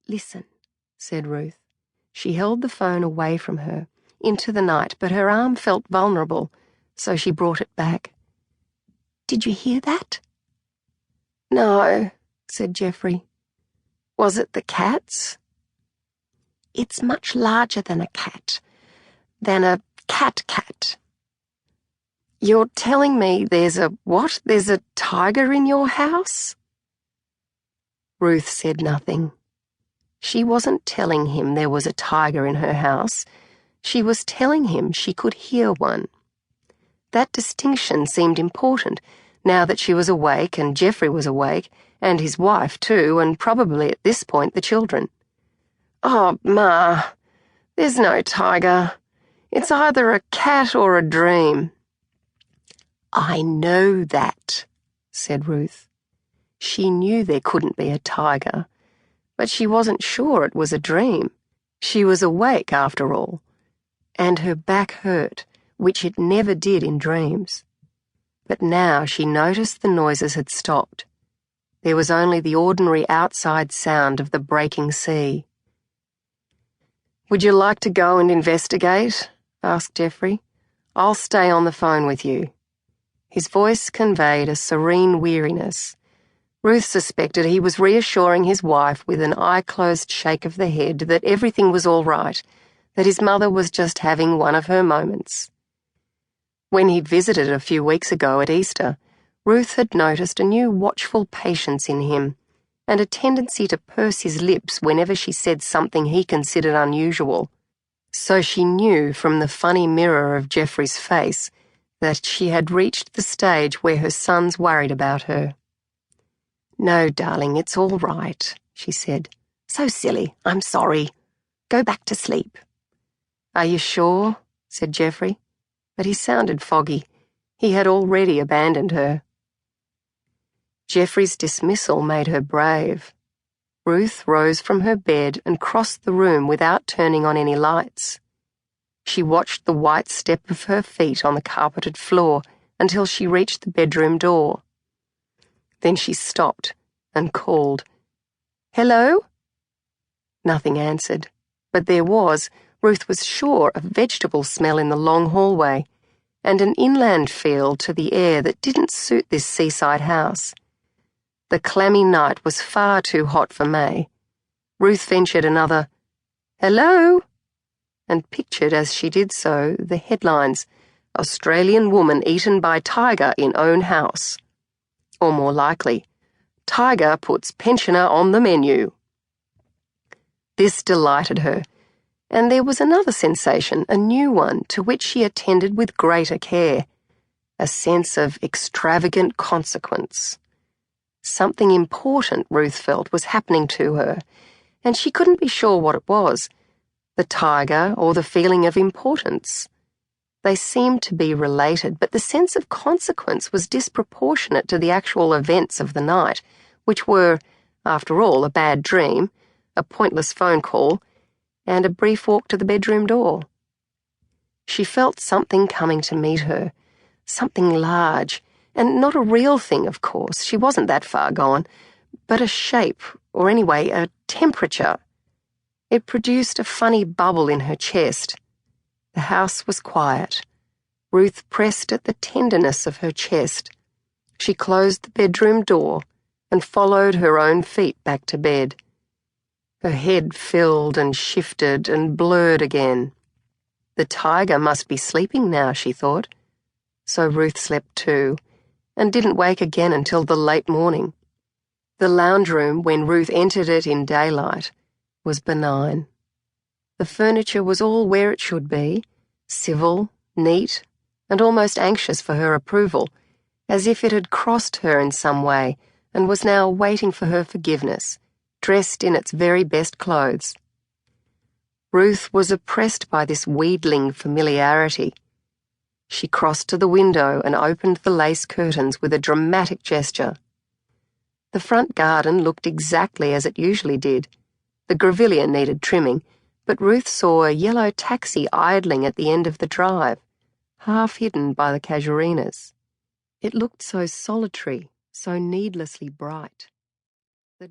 "Listen," said Ruth. She held the phone away from her, into the night, but her arm felt vulnerable, so she brought it back. "Did you hear that?" "No," said Geoffrey. "Was it the cats?" "It's much larger than a cat. Than a cat-cat." "You're telling me there's a what? There's a tiger in your house?" Ruth said nothing. She wasn't telling him there was a tiger in her house. She was telling him she could hear one. That distinction seemed important, now that she was awake and Geoffrey was awake, and his wife too, and probably at this point the children. "Oh, Ma, there's no tiger. It's either a cat or a dream." "I know that," said Ruth. She knew there couldn't be a tiger, but she wasn't sure it was a dream. She was awake, after all, and her back hurt, which it never did in dreams. But now she noticed the noises had stopped. There was only the ordinary outside sound of the breaking sea. "Would you like to go and investigate?" asked Geoffrey. "I'll stay on the phone with you." His voice conveyed a serene weariness. Ruth suspected he was reassuring his wife with an eye-closed shake of the head that everything was all right, that his mother was just having one of her moments. When he'd visited a few weeks ago at Easter, Ruth had noticed a new watchful patience in him, and a tendency to purse his lips whenever she said something he considered unusual. So she knew from the funny mirror of Geoffrey's face that she had reached the stage where her sons worried about her. "No, darling, it's all right," she said. "So silly. I'm sorry. Go back to sleep." "Are you sure?" said Geoffrey, but he sounded foggy. He had already abandoned her. Geoffrey's dismissal made her brave. Ruth rose from her bed and crossed the room without turning on any lights. She watched the white step of her feet on the carpeted floor until she reached the bedroom door. Then she stopped and called, "Hello?" Nothing answered, but there was, Ruth was sure, a vegetable smell in the long hallway, and an inland feel to the air that didn't suit this seaside house. The clammy night was far too hot for May. Ruth ventured another, "Hello?" and pictured as she did so the headlines, "Australian woman eaten by tiger in own house." Or more likely, "Tiger puts pensioner on the menu." This delighted her, and there was another sensation, a new one, to which she attended with greater care, a sense of extravagant consequence. Something important, Ruth felt, was happening to her, and she couldn't be sure what it was, the tiger or the feeling of importance. They seemed to be related, but the sense of consequence was disproportionate to the actual events of the night, which were, after all, a bad dream, a pointless phone call, and a brief walk to the bedroom door. She felt something coming to meet her, something large, and not a real thing, of course, she wasn't that far gone, but a shape, or anyway, a temperature. It produced a funny bubble in her chest. The house was quiet. Ruth pressed at the tenderness of her chest. She closed the bedroom door and followed her own feet back to bed. Her head filled and shifted and blurred again. The tiger must be sleeping now, she thought. So Ruth slept too, and didn't wake again until the late morning. The lounge room, when Ruth entered it in daylight, was benign. The furniture was all where it should be, civil, neat, and almost anxious for her approval, as if it had crossed her in some way and was now waiting for her forgiveness, dressed in its very best clothes. Ruth was oppressed by this wheedling familiarity. She crossed to the window and opened the lace curtains with a dramatic gesture. The front garden looked exactly as it usually did. The grevillea needed trimming, but Ruth saw a yellow taxi idling at the end of the drive, half hidden by the casuarinas. It looked so solitary, so needlessly bright. The